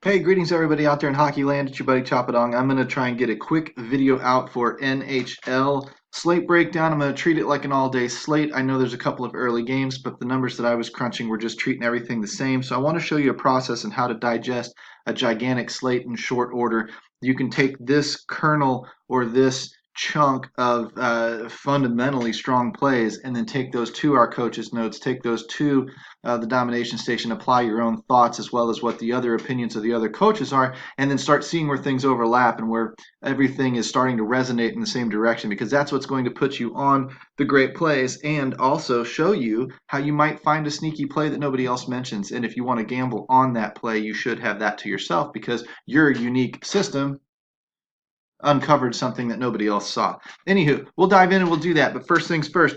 Hey, greetings everybody out there in hockey land. It's your buddy Choppadong. I'm going to try and get a quick video out for NHL slate breakdown. I'm going to treat it like an all-day slate. I know there's a couple of early games, but the numbers that I was crunching were just treating everything the same. So I want to show you a process and how to digest a gigantic slate in short order. You can take this kernel or this chunk of fundamentally strong plays and then take those to our coaches' notes, take those to the domination station, apply your own thoughts as well as what the other opinions of the other coaches are, and then start seeing where things overlap and where everything is starting to resonate in the same direction, because that's what's going to put you on the great plays and also show you how you might find a sneaky play that nobody else mentions. And if you want to gamble on that play, you should have that to yourself because your unique system uncovered something that nobody else saw. Anywho, we'll dive in and we'll do that. But first things first,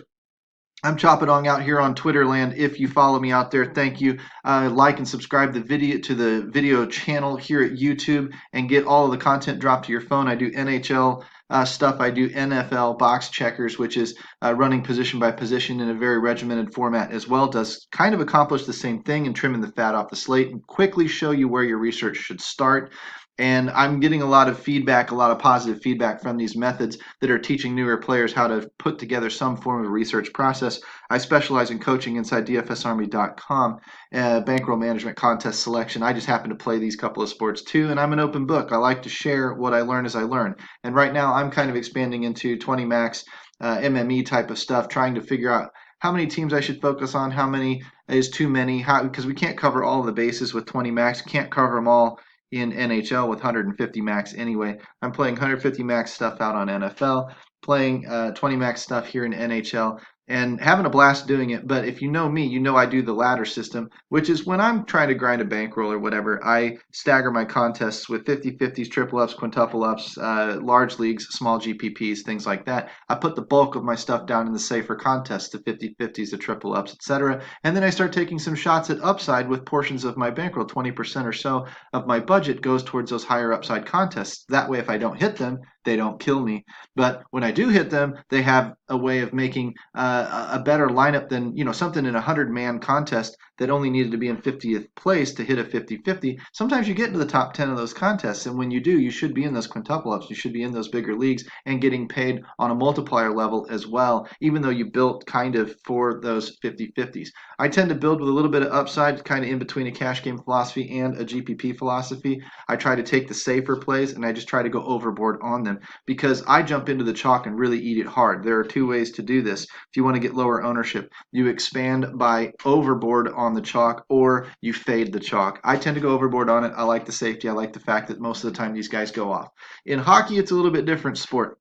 I'm Choppadong out here on Twitter land. If you follow me out there, thank you. Like and subscribe the video channel here at YouTube and get all of the content dropped to your phone. I do NHL stuff. I do NFL box checkers, which is running position by position in a very regimented format as well. Does kind of accomplish the same thing and trimming the fat off the slate and quickly show you where your research should start. And I'm getting a lot of feedback, a lot of positive feedback from these methods that are teaching newer players how to put together some form of research process. I specialize in coaching inside DFSArmy.com, bankroll management, contest selection. I just happen to play these couple of sports too, and I'm an open book. I like to share what I learn as I learn. And right now I'm kind of expanding into 20 max MME type of stuff, trying to figure out how many teams I should focus on, how many is too many, because we can't cover all of the bases with 20 max, can't cover them all in NHL with 150 max anyway. I'm playing 150 max stuff out on NFL, playing 20 max stuff here in NHL, and having a blast doing it. But if you know me, you know I do the ladder system, which is when I'm trying to grind a bankroll or whatever, I stagger my contests with 50-50s, triple ups, quintuple ups, large leagues, small GPPs, things like that. I put the bulk of my stuff down in the safer contests, the 50-50s, the triple ups, etc. And then I start taking some shots at upside with portions of my bankroll, 20% or so of my budget goes towards those higher upside contests. That way, if I don't hit them, they don't kill me. But when I do hit them, they have a way of making a better lineup than, something in a 100-man contest that only needed to be in 50th place to hit a 50-50. Sometimes you get into the top 10 of those contests, and when you do, you should be in those quintuple ups. You should be in those bigger leagues and getting paid on a multiplier level as well, even though you built kind of for those 50-50s. I tend to build with a little bit of upside, kind of in between a cash game philosophy and a GPP philosophy. I try to take the safer plays, and I just try to go overboard on them because I jump into the chalk and really eat it hard. There are two ways to do this. If you want to get lower ownership, you expand by overboard on the chalk or you fade the chalk. I tend to go overboard on it. I like the safety. I like the fact that most of the time these guys go off. In hockey, it's a little bit different sport.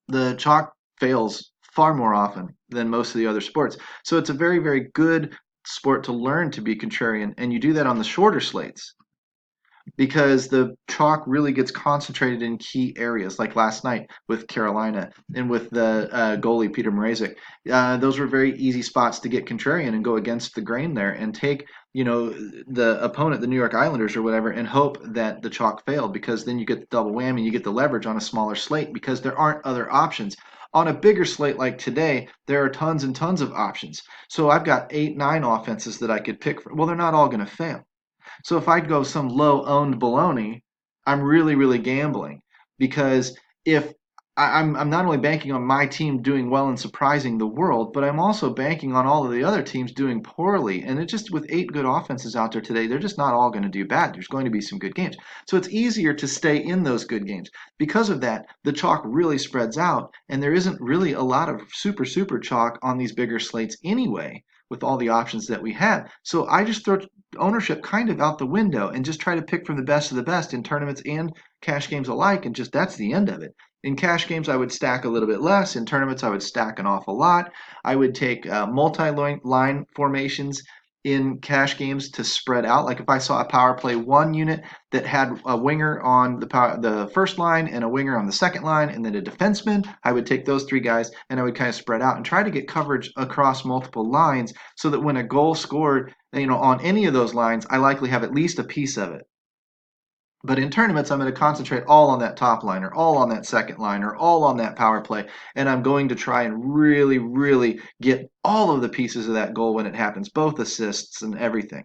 The chalk fails far more often than most of the other sports. So it's a very, very good sport to learn to be contrarian, and you do that on the shorter slates because the chalk really gets concentrated in key areas, like last night with Carolina and with the goalie Peter Mrazek. Those were very easy spots to get contrarian and go against the grain there and take the opponent, the New York Islanders or whatever, and hope that the chalk failed, because then you get the double whammy, you get the leverage on a smaller slate because there aren't other options. On a bigger slate like today, there are tons and tons of options. So I've got 8, 9 offenses that I could pick from. Well, they're not all going to fail. So if I go some low owned baloney, I'm really, really gambling, because if I'm not only banking on my team doing well and surprising the world, but I'm also banking on all of the other teams doing poorly. And it just, with 8 good offenses out there today, they're just not all going to do bad. There's going to be some good games. So it's easier to stay in those good games. Because of that, the chalk really spreads out, and there isn't really a lot of super, super chalk on these bigger slates anyway, with all the options that we had. So I just throw ownership kind of out the window and just try to pick from the best of the best in tournaments and cash games alike, and just that's the end of it. In cash games, I would stack a little bit less. In tournaments, I would stack an awful lot. I would take multi-line formations in cash games to spread out. Like if I saw a power play 1 unit that had a winger on the first line and a winger on the second line and then a defenseman, I would take those 3 guys and I would kind of spread out and try to get coverage across multiple lines, so that when a goal scored, on any of those lines, I likely have at least a piece of it. But in tournaments, I'm going to concentrate all on that top line, or all on that second line, or all on that power play. And I'm going to try and really, really get all of the pieces of that goal when it happens, both assists and everything.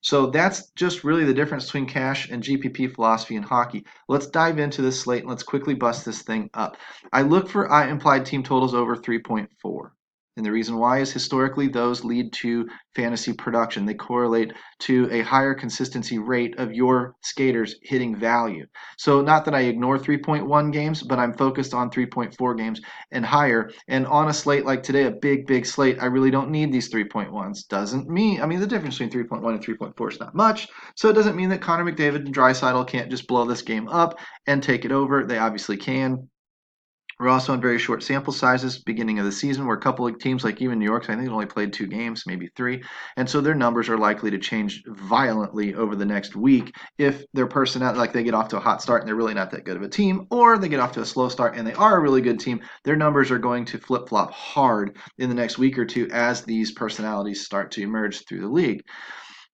So that's just really the difference between cash and GPP philosophy in hockey. Let's dive into this slate and let's quickly bust this thing up. I look for implied team totals over 3.4. And the reason why is historically those lead to fantasy production. They correlate to a higher consistency rate of your skaters hitting value. So not that I ignore 3.1 games, but I'm focused on 3.4 games and higher. And on a slate like today, a big slate, I really don't need these 3.1s. Doesn't mean, I mean, the difference between 3.1 and 3.4 is not much. So it doesn't mean that Connor McDavid and Draisaitl can't just blow this game up and take it over. They obviously can. We're also on very short sample sizes, beginning of the season, where a couple of teams, like even New York, I think they only played 2 games, maybe 3, and so their numbers are likely to change violently over the next week if their personnel, like they get off to a hot start and they're really not that good of a team, or they get off to a slow start and they are a really good team. Their numbers are going to flip flop hard in the next week or two as these personalities start to emerge through the league.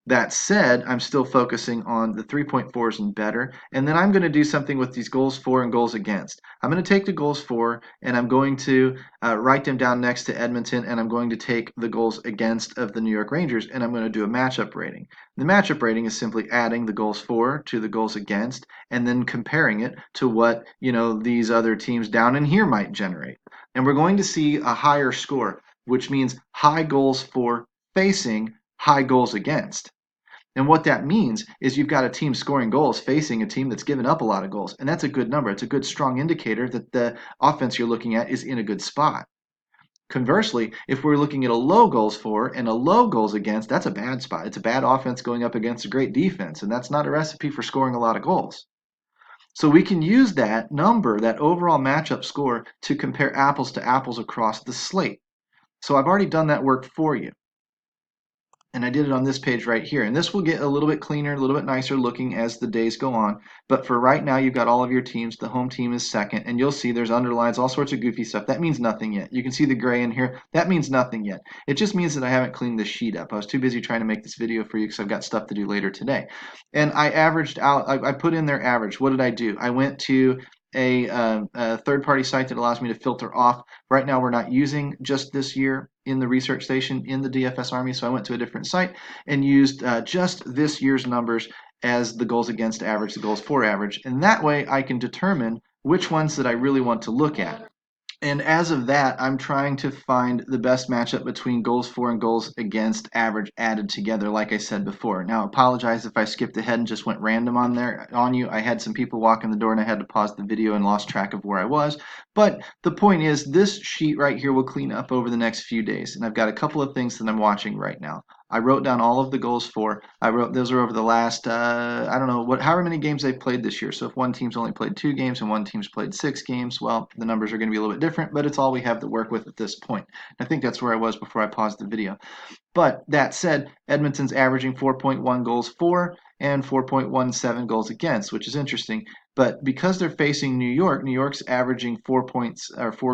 That said, I'm still focusing on the 3.4s and better. And then I'm going to do something with these goals for and goals against. I'm going to take the goals for and I'm going to write them down next to Edmonton, and I'm going to take the goals against of the New York Rangers, and I'm going to do a matchup rating. The matchup rating is simply adding the goals for to the goals against and then comparing it to what, these other teams down in here might generate. And we're going to see a higher score, which means high goals for facing, high goals against. And what that means is you've got a team scoring goals facing a team that's given up a lot of goals. And that's a good number. It's a good, strong indicator that the offense you're looking at is in a good spot. Conversely, if we're looking at a low goals for and a low goals against, that's a bad spot. It's a bad offense going up against a great defense. And that's not a recipe for scoring a lot of goals. So we can use that number, that overall matchup score, to compare apples to apples across the slate. So I've already done that work for you. And I did it on this page right here. And this will get a little bit cleaner, a little bit nicer looking as the days go on. But for right now, you've got all of your teams. The home team is second, and you'll see there's underlines, all sorts of goofy stuff. That means nothing yet. You can see the gray in here. That means nothing yet. It just means that I haven't cleaned this sheet up. I was too busy trying to make this video for you because I've got stuff to do later today. And I averaged out, I put in their average. What did I do? I went to a third-party site that allows me to filter off. Right now, we're not using just this year in the research station in the DFS Army, so I went to a different site and used just this year's numbers as the goals against average, the goals for average, and that way I can determine which ones that I really want to look at. And as of that, I'm trying to find the best matchup between goals for and goals against average added together, like I said before. Now, apologize if I skipped ahead and just went random on you. I had some people walk in the door and I had to pause the video and lost track of where I was. But the point is, this sheet right here will clean up over the next few days. And I've got a couple of things that I'm watching right now. I wrote down all of the goals for. Those are over the last I don't know however many games they've played this year. So if one team's only played 2 games and one team's played 6 games, well, the numbers are going to be a little bit different, but it's all we have to work with at this point. I think that's where I was before I paused the video. But that said, Edmonton's averaging 4.1 goals for and 4.17 goals against, which is interesting. But because they're facing New York, New York's averaging 4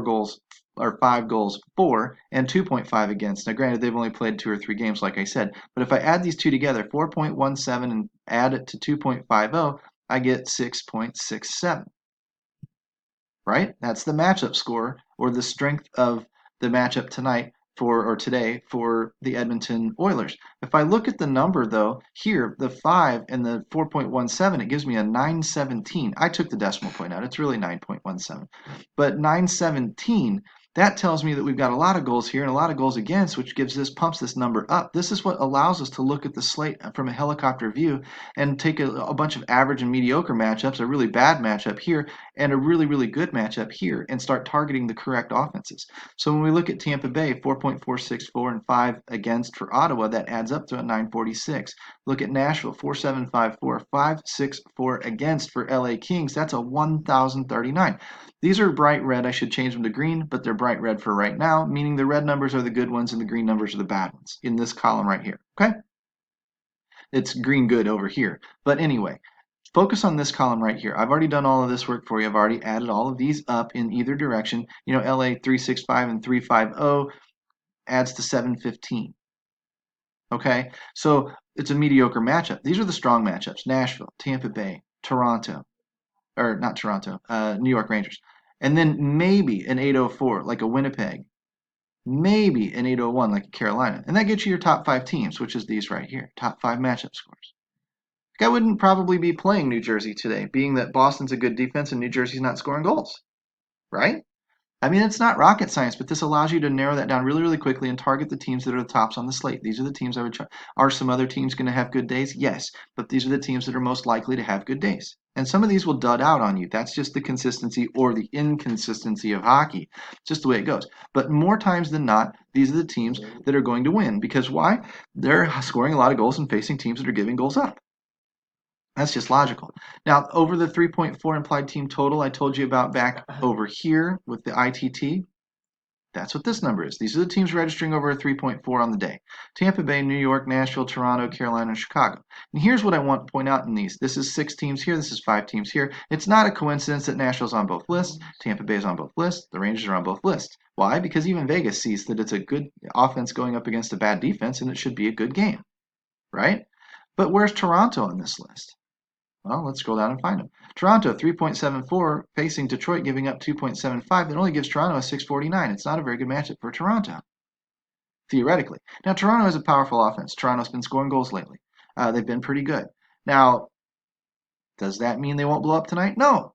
goals or 5 goals for and 2.5 against. Now, granted, they've only played 2 or 3 games, like I said, but if I add these two together, 4.17 and add it to 2.50, I get 6.67. Right? That's the matchup score, or the strength of the matchup tonight today for the Edmonton Oilers. If I look at the number though, here, the 5 and the 4.17, it gives me a 917. I took the decimal point out. It's really 9.17. But 917, that tells me that we've got a lot of goals here and a lot of goals against, which pumps this number up. This is what allows us to look at the slate from a helicopter view and take a bunch of average and mediocre matchups, a really bad matchup here, and a really, really good matchup here, and start targeting the correct offenses. So when we look at Tampa Bay, 4.464 and 5 against for Ottawa, that adds up to a 946. Look at Nashville, 4.754, 5.64 against for LA Kings. That's a 1,039. These are bright red. I should change them to green, but they're bright red for right now, meaning the red numbers are the good ones and the green numbers are the bad ones in this column right here. Okay? It's green good over here. But anyway, focus on this column right here. I've already done all of this work for you. I've already added all of these up in either direction. LA 365 and 350 adds to 715. Okay? So it's a mediocre matchup. These are the strong matchups. Nashville, Tampa Bay, Toronto, or not Toronto, New York Rangers. And then maybe an 804, like a Winnipeg, maybe an 801 like Carolina. And that gets you your top 5 teams, which is these right here, top 5 matchup scores. I wouldn't probably be playing New Jersey today, being that Boston's a good defense and New Jersey's not scoring goals, right? I mean, it's not rocket science, but this allows you to narrow that down really, really quickly and target the teams that are the tops on the slate. These are the teams I would try. Are some other teams going to have good days? Yes, but these are the teams that are most likely to have good days. And some of these will dud out on you. That's just the consistency or the inconsistency of hockey. It's just the way it goes. But more times than not, these are the teams that are going to win. Because why? They're scoring a lot of goals and facing teams that are giving goals up. That's just logical. Now, over the 3.4 implied team total I told you about back over here with the ITT, that's what this number is. These are the teams registering over a 3.4 on the day. Tampa Bay, New York, Nashville, Toronto, Carolina, and Chicago. And here's what I want to point out in these. This is 6 teams here. This is 5 teams here. It's not a coincidence that Nashville's on both lists. Tampa Bay's on both lists. The Rangers are on both lists. Why? Because even Vegas sees that it's a good offense going up against a bad defense, and it should be a good game, right? But where's Toronto on this list? Well, let's scroll down and find them. Toronto, 3.74, facing Detroit, giving up 2.75. That only gives Toronto a 6.49. It's not a very good matchup for Toronto, theoretically. Now, Toronto has a powerful offense. Toronto's been scoring goals lately. They've been pretty good. Now, does that mean they won't blow up tonight? No.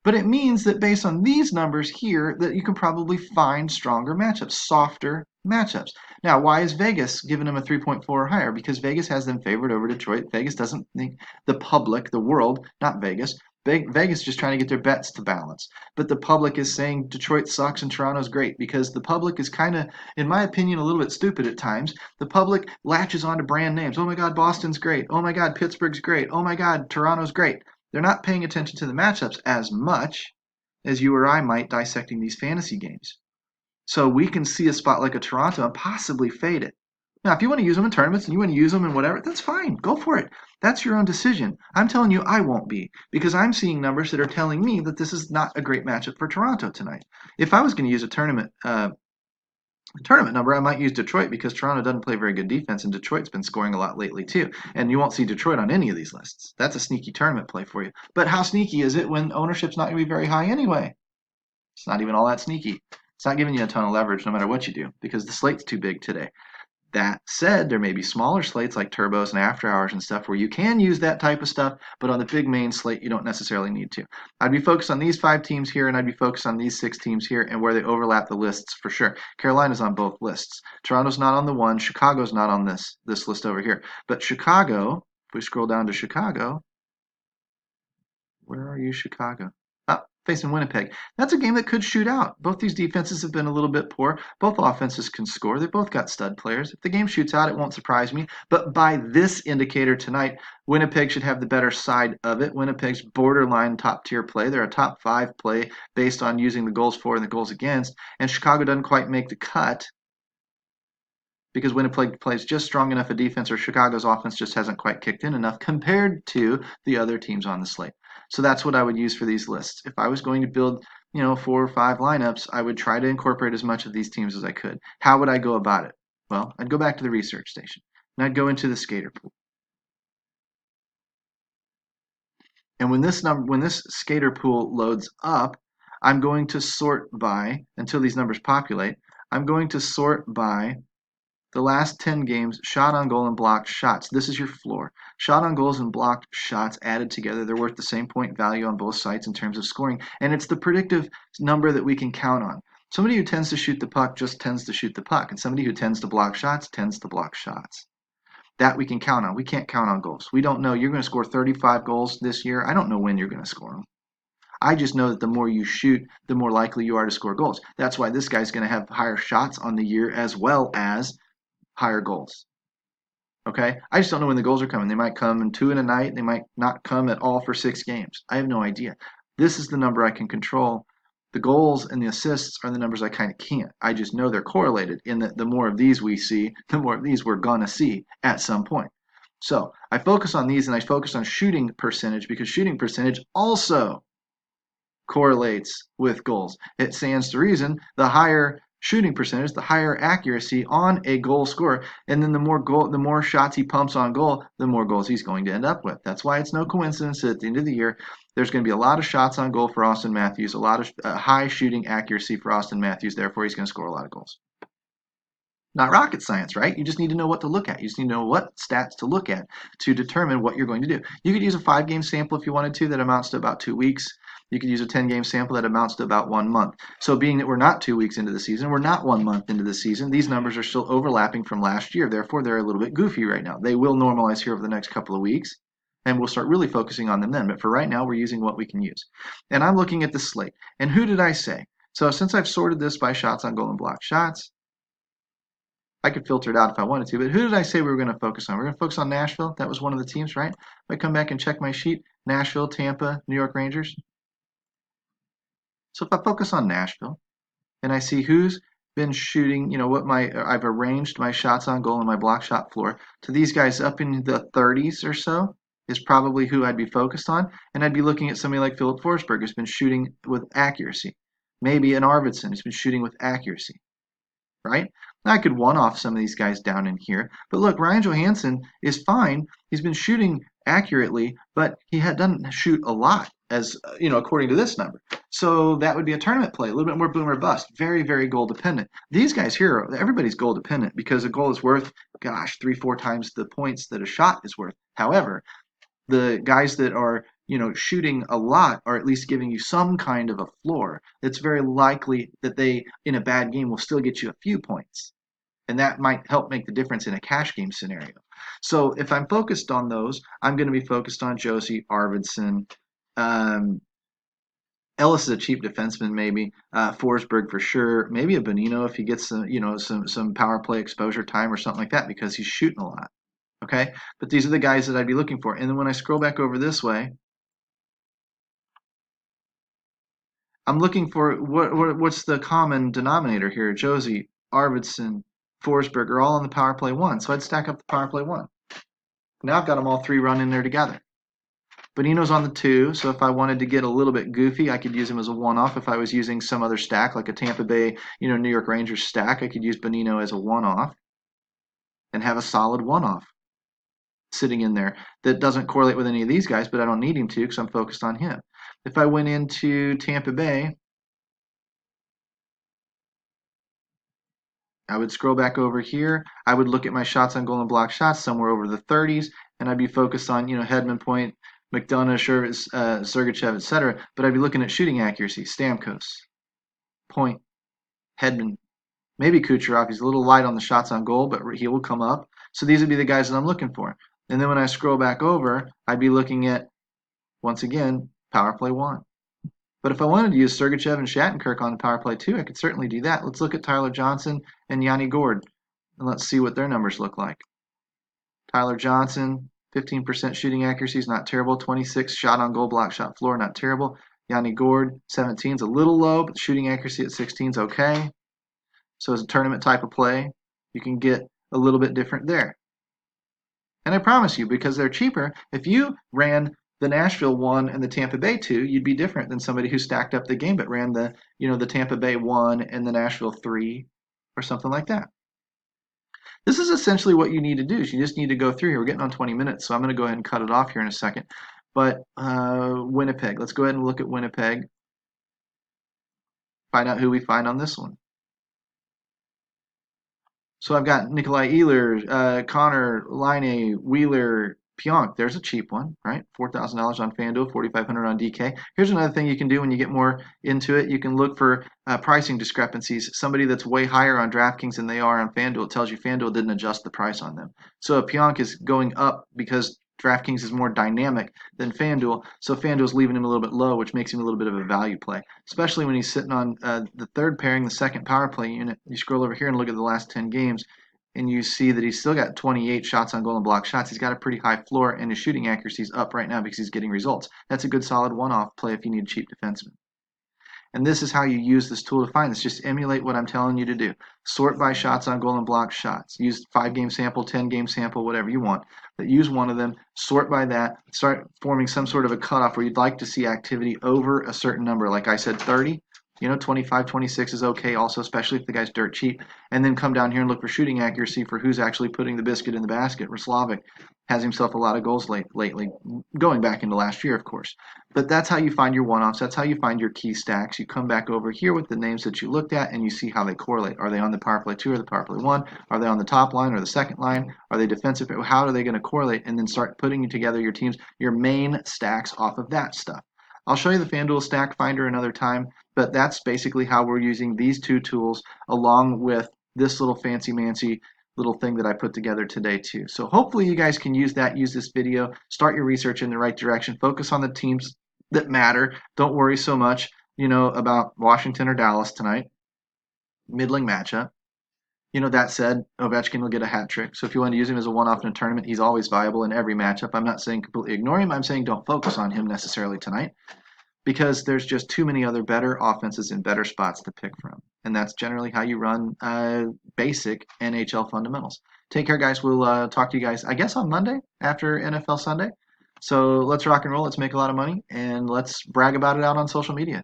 But it means that based on these numbers here, that you can probably find stronger matchups, softer matchups. Now, why is Vegas giving them a 3.4 or higher? Because Vegas has them favored over Detroit. Vegas doesn't think the public, the world, not Vegas. Vegas is just trying to get their bets to balance. But the public is saying Detroit sucks and Toronto's great because the public is kind of, in my opinion, a little bit stupid at times. The public latches onto brand names. Oh my God, Boston's great. Oh my God, Pittsburgh's great. Oh my God, Toronto's great. They're not paying attention to the matchups as much as you or I might dissecting these fantasy games. So we can see a spot like a Toronto and possibly fade it. Now, if you want to use them in tournaments and you want to use them in whatever, that's fine. Go for it. That's your own decision. I'm telling you, I won't be because I'm seeing numbers that are telling me that this is not a great matchup for Toronto tonight. If I was going to use a tournament number, I might use Detroit because Toronto doesn't play very good defense, and Detroit's been scoring a lot lately too. And you won't see Detroit on any of these lists. That's a sneaky tournament play for you. But how sneaky is it when ownership's not going to be very high anyway? It's not even all that sneaky. It's not giving you a ton of leverage no matter what you do because the slate's too big today. That said, there may be smaller slates like turbos and after hours and stuff where you can use that type of stuff, but on the big main slate, you don't necessarily need to. I'd be focused on these 5 teams here, and I'd be focused on these 6 teams here and where they overlap the lists for sure. Carolina's on both lists. Toronto's not on the one. Chicago's not on this list over here. But Chicago, if we scroll down to Chicago, where are you, Chicago? Facing Winnipeg. That's a game that could shoot out. Both these defenses have been a little bit poor. Both offenses can score. They both got stud players. If the game shoots out, it won't surprise me. But by this indicator tonight, Winnipeg should have the better side of it. Winnipeg's borderline top-tier play. They're a top 5 play based on using the goals for and the goals against. And Chicago doesn't quite make the cut because Winnipeg plays just strong enough a defense, or Chicago's offense just hasn't quite kicked in enough compared to the other teams on the slate. So that's what I would use for these lists. If I was going to build, 4 or 5 lineups, I would try to incorporate as much of these teams as I could. How would I go about it? Well, I'd go back to the research station, and I'd go into the skater pool. And when this skater pool loads up, I'm going to sort by, until these numbers populate, I'm going to sort by the last 10 games, shot on goal and blocked shots. This is your floor. Shot on goals and blocked shots added together. They're worth the same point value on both sites in terms of scoring. And it's the predictive number that we can count on. Somebody who tends to shoot the puck just tends to shoot the puck. And somebody who tends to block shots tends to block shots. That we can count on. We can't count on goals. We don't know. You're going to score 35 goals this year. I don't know when you're going to score them. I just know that the more you shoot, the more likely you are to score goals. That's why this guy's going to have higher shots on the year as well as higher goals. Okay? I just don't know when the goals are coming. They might come in 2 in a night. They might not come at all for 6 games. I have no idea. This is the number I can control. The goals and the assists are the numbers I kind of can't. I just know they're correlated in that the more of these we see, the more of these we're going to see at some point. So I focus on these, and I focus on shooting percentage because shooting percentage also correlates with goals. It stands to reason the higher shooting percentage, the higher accuracy on a goal scorer. And then the more shots he pumps on goal, the more goals he's going to end up with. That's why it's no coincidence that at the end of the year, there's going to be a lot of shots on goal for Austin Matthews, a lot of high shooting accuracy for Austin Matthews. Therefore, he's going to score a lot of goals. Not rocket science, right? You just need to know what to look at. You just need to know what stats to look at to determine what you're going to do. You could use a 5-game sample if you wanted to that amounts to about 2 weeks. You could use a 10-game sample that amounts to about 1 month. So being that we're not 2 weeks into the season, we're not 1 month into the season, these numbers are still overlapping from last year. Therefore, they're a little bit goofy right now. They will normalize here over the next couple of weeks, and we'll start really focusing on them then. But for right now, we're using what we can use. And I'm looking at the slate. And who did I say? So since I've sorted this by shots on goal and block shots, I could filter it out if I wanted to, but who did I say we were going to focus on? We're going to focus on Nashville. That was one of the teams, right? If I come back and check my sheet, Nashville, Tampa, New York Rangers. So if I focus on Nashville and I see who's been shooting, I've arranged my shots on goal and my block shot floor to these guys up in the 30s or so is probably who I'd be focused on. And I'd be looking at somebody like Philip Forsberg who's been shooting with accuracy. Maybe an Arvidsson who's been shooting with accuracy. Right? I could one-off some of these guys down in here. But look, Ryan Johansson is fine. He's been shooting accurately, but he doesn't shoot a lot, as according to this number. So that would be a tournament play, a little bit more boom or bust. Very, very goal dependent. These guys here, everybody's goal dependent because a goal is worth, 3-4 times the points that a shot is worth. However, the guys that are shooting a lot are at least giving you some kind of a floor. It's very likely that they, in a bad game, will still get you a few points. And that might help make the difference in a cash game scenario. So if I'm focused on those, I'm going to be focused on Josie, Arvidsson. Ellis is a cheap defenseman, maybe. Forsberg for sure. Maybe a Bonino if he gets some power play exposure time or something like that because he's shooting a lot. Okay, but these are the guys that I'd be looking for. And then when I scroll back over this way, I'm looking for what's the common denominator here. Josie, Arvidsson, Forsberg are all on the power play 1. So I'd stack up the power play 1. Now I've got them all 3 run in there together. Bonino's on the 2, so if I wanted to get a little bit goofy, I could use him as a one-off. If I was using some other stack, like a Tampa Bay, New York Rangers stack, I could use Bonino as a one-off and have a solid one-off sitting in there that doesn't correlate with any of these guys, but I don't need him to because I'm focused on him. If I went into Tampa Bay, I would scroll back over here. I would look at my shots on goal and block shots somewhere over the 30s, and I'd be focused on, Hedman, Point, McDonough, Sergachev, etc. But I'd be looking at shooting accuracy, Stamkos, Point, Hedman, maybe Kucherov. He's a little light on the shots on goal, but he will come up. So these would be the guys that I'm looking for. And then when I scroll back over, I'd be looking at, once again, power play 1. But if I wanted to use Sergachev and Shattenkirk on the power play 2, I could certainly do that. Let's look at Tyler Johnson and Yanni Gourde, and let's see what their numbers look like. Tyler Johnson, 15% shooting accuracy is not terrible. 26 shot on goal, block shot floor, not terrible. Yanni Gourde, 17 is a little low, but the shooting accuracy at 16 is okay. So as a tournament type of play, you can get a little bit different there. And I promise you, because they're cheaper, if you ran the Nashville 1 and the Tampa Bay 2, you'd be different than somebody who stacked up the game but ran the Tampa Bay 1 and the Nashville 3 or something like that. This is essentially what you need to do. You just need to go through here. We're getting on 20 minutes, so I'm going to go ahead and cut it off here in a second. But Winnipeg, let's go ahead and look at Winnipeg. Find out who we find on this one. So I've got Nikolai Ehlers, Connor, Laine, Wheeler, Pionk. There's a cheap one, right? $4,000 on FanDuel, $4,500 on DK. Here's another thing you can do when you get more into it. You can look for pricing discrepancies. Somebody that's way higher on DraftKings than they are on FanDuel tells you FanDuel didn't adjust the price on them. So Pionk is going up because DraftKings is more dynamic than FanDuel, so FanDuel's leaving him a little bit low, which makes him a little bit of a value play, especially when he's sitting on the third pairing, the second power play unit. You scroll over here and look at the last 10 games, and you see that he's still got 28 shots on goal and block shots. He's got a pretty high floor, and his shooting accuracy is up right now because he's getting results. That's a good solid one-off play if you need a cheap defenseman. And this is how you use this tool to find this. Just emulate what I'm telling you to do. Sort by shots on goal and block shots. Use 5-game sample, 10-game sample, whatever you want. But use one of them, sort by that, start forming some sort of a cutoff where you'd like to see activity over a certain number. Like I said, 30. 25, 26 is okay also, especially if the guy's dirt cheap. And then come down here and look for shooting accuracy for who's actually putting the biscuit in the basket. Roslovic has himself a lot of goals lately, going back into last year, of course. But that's how you find your one-offs. That's how you find your key stacks. You come back over here with the names that you looked at and you see how they correlate. Are they on the power play 2 or the power play 1? Are they on the top line or the second line? Are they defensive? How are they going to correlate? And then start putting together your teams, your main stacks off of that stuff. I'll show you the FanDuel Stack Finder another time, but that's basically how we're using these two tools along with this little fancy-mancy little thing that I put together today too. So hopefully you guys can use this video, start your research in the right direction, focus on the teams that matter. Don't worry so much, about Washington or Dallas tonight. Middling matchup. That said, Ovechkin will get a hat trick. So if you want to use him as a one-off in a tournament, he's always viable in every matchup. I'm not saying completely ignore him. I'm saying don't focus on him necessarily tonight because there's just too many other better offenses in better spots to pick from. And that's generally how you run basic NHL fundamentals. Take care, guys. We'll talk to you guys, I guess, on Monday after NFL Sunday. So let's rock and roll. Let's make a lot of money, and let's brag about it out on social media.